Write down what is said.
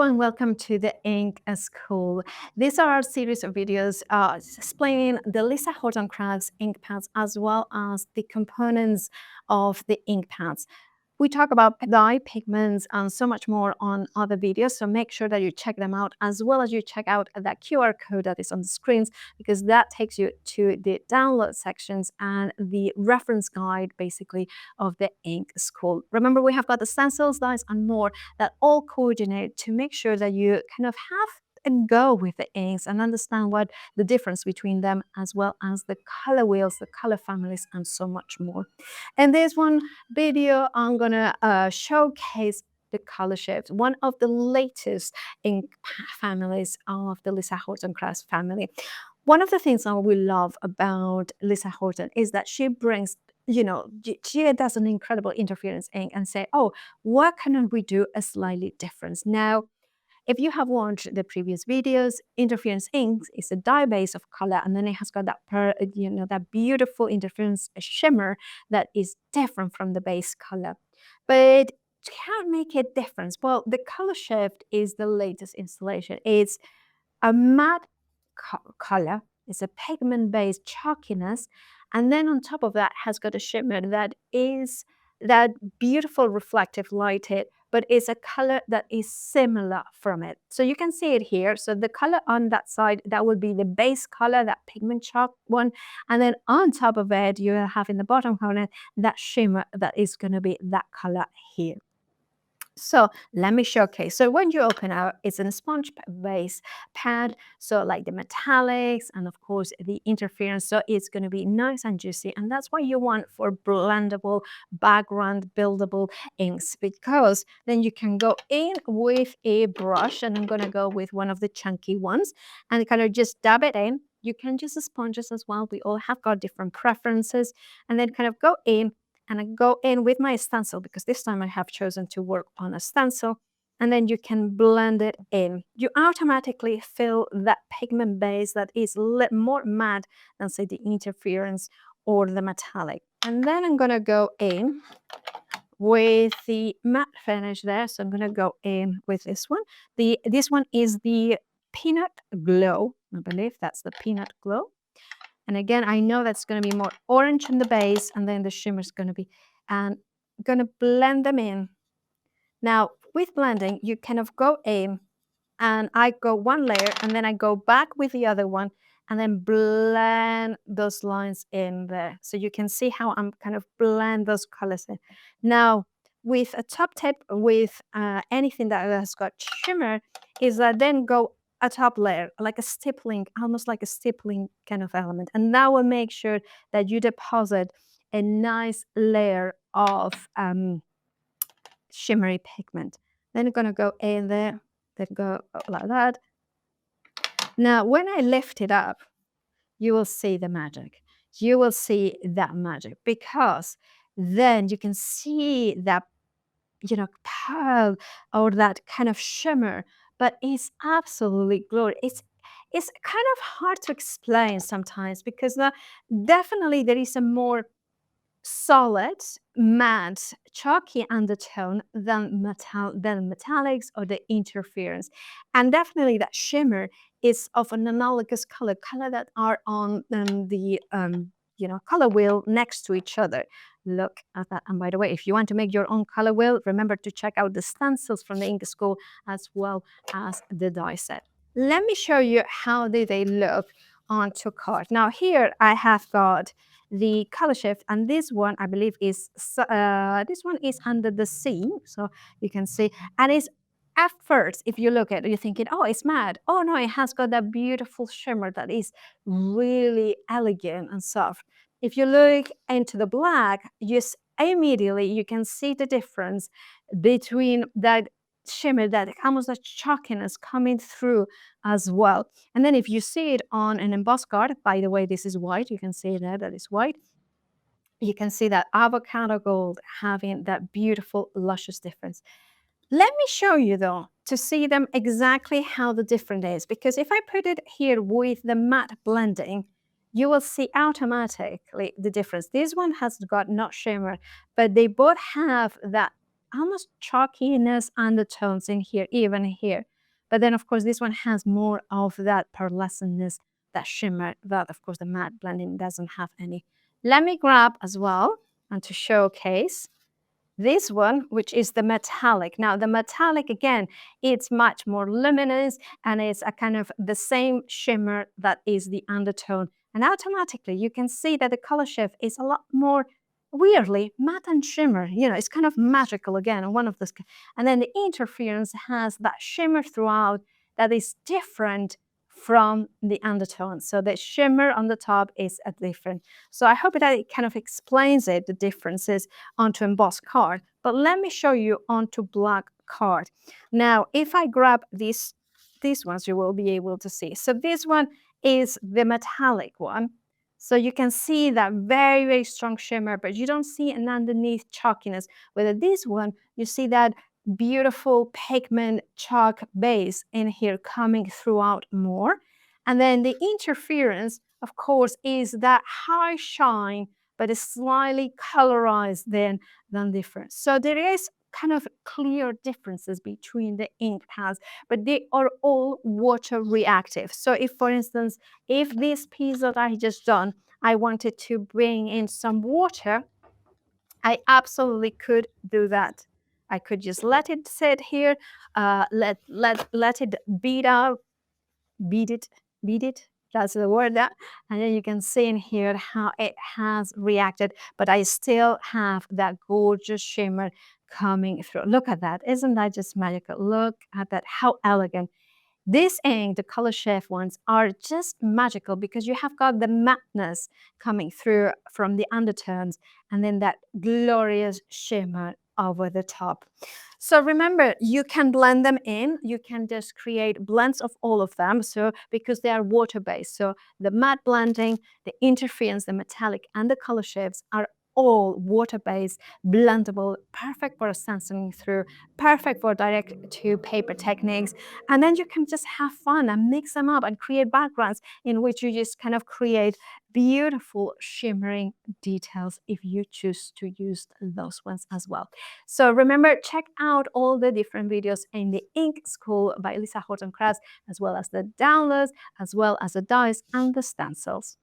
and welcome to the Ink School. These are a series of videos explaining the Lisa Horton Crafts ink pads as well as the components of the ink pads. We talk about dye, pigments, and so much more on other videos, so make sure that you check them out as well as you check out that QR code that is on the screens because that takes you to the download sections and the reference guide basically of the Ink School. Remember, we have got the stencils, dyes, and more that all coordinate to make sure that you kind of have and go with the inks and understand what the difference between them as well as the color wheels, the color families, and so much more. In this one video, I'm gonna showcase the color shift, one of the latest ink families of the Lisa Horton Crafts family. One of the things that we love about Lisa Horton is that she brings she does an incredible interference ink and say, oh, what can we do a slightly different? Now, if you have watched the previous videos, interference ink is a dye base of color, and then it has got that that beautiful interference shimmer that is different from the base color. But can't make it different. Well, the color shift is the latest installation. It's a matte color. It's a pigment-based chalkiness, and then on top of that has got a shimmer that is that beautiful reflective lighted, but it's a color that is similar from it. So you can see it here. So the color on that side, that will be the base color, that pigment chalk one, and then on top of it, you have in the bottom corner that shimmer that is going to be that color here. So let me showcase. So when you open out, it's a sponge base pad. So like the metallics and of course the interference. So it's going to be nice and juicy. And that's what you want for blendable, background buildable inks, because then you can go in with a brush, and I'm going to go with one of the chunky ones and kind of just dab it in. You can use the sponges as well. We all have got different preferences, and then kind of go in and I go in with my stencil because this time I have chosen to work on a stencil, and then you can blend it in. You automatically fill that pigment base that is more matte than say the interference or the metallic. And then I'm gonna go in with the matte finish there. So I'm gonna go in with this one. This one is the Peanut Glow. I believe that's the Peanut Glow. And again, I know that's going to be more orange in the base, and then the shimmer is going to be, and going to blend them in. Now, with blending, you kind of go in, and I go one layer, and then I go back with the other one, and then blend those lines in there. So you can see how I'm kind of blend those colors in. Now, with a top tip, with anything that has got shimmer, is that then go a top layer, like a stippling, almost like a stippling kind of element. And that will make sure that you deposit a nice layer of shimmery pigment. Then you're gonna go in there, then go like that. Now, when I lift it up, you will see the magic. You will see that magic because then you can see that pearl or that kind of shimmer, but it's absolutely glorious. It's kind of hard to explain sometimes because definitely there is a more solid, matte, chalky undertone than metallics or the interference, and definitely that shimmer is of an analogous color that are on the color wheel next to each other. Look at that. And by the way, if you want to make your own color wheel, remember to check out the stencils from the Ink School as well as the die set. Let me show you how they look onto card. Now here I have got the color shift, and this one I believe is this one is under the sea, so you can see, and it's at first, if you look at it, you're thinking, oh, it's matte. Oh no, it has got that beautiful shimmer that is really elegant and soft. If you look into the black, immediately you can see the difference between that shimmer, that almost that chalkiness coming through as well. And then if you see it on an embossed card, by the way, this is white, you can see there that is white. You can see that avocado gold having that beautiful, luscious difference. Let me show you though, to see them exactly how the difference is, because if I put it here with the matte blending, you will see automatically the difference. This one has got not shimmer, but they both have that almost chalkiness undertones in here, even here. But then, of course, this one has more of that pearlescentness, that shimmer that, of course, the matte blending doesn't have any. Let me grab as well, and to showcase this one, which is the metallic. Now, the metallic, again, it's much more luminous, and it's a kind of the same shimmer that is the undertone. And automatically, you can see that the color shift is a lot more weirdly matte and shimmer. You know, it's kind of magical again. One of those. And then the interference has that shimmer throughout that is different from the undertone. So the shimmer on the top is a different. So I hope that it kind of explains it, the differences onto embossed card. But let me show you onto black card. Now, if I grab these ones, you will be able to see. So this one is the metallic one. So you can see that very, very strong shimmer, but you don't see an underneath chalkiness. With this one, you see that beautiful pigment chalk base in here coming throughout more. And then the interference, of course, is that high shine, but it's slightly colorized than different. So there is kind of clear differences between the ink pads, but they are all water reactive. So if, for instance, if this piece that I just done, I wanted to bring in some water, I absolutely could do that. I could just let it sit here, let it beat out, beat it. That's the word that, and then you can see in here how it has reacted, but I still have that gorgeous shimmer coming through. Look at that. Isn't that just magical? Look at that. How elegant. This ink, the color chef ones, are just magical because you have got the mattness coming through from the undertones and then that glorious shimmer over the top. So remember, you can blend them in. You can just create blends of all of them. So because they are water-based. So the matte blending, the interference, the metallic, and the color shifts are all water-based, blendable, perfect for stenciling through, perfect for direct to paper techniques. And then you can just have fun and mix them up and create backgrounds in which you just kind of create beautiful shimmering details if you choose to use those ones as well. So remember, check out all the different videos in the Ink School by Lisa Horton Crafts, as well as the downloads, as well as the dies and the stencils.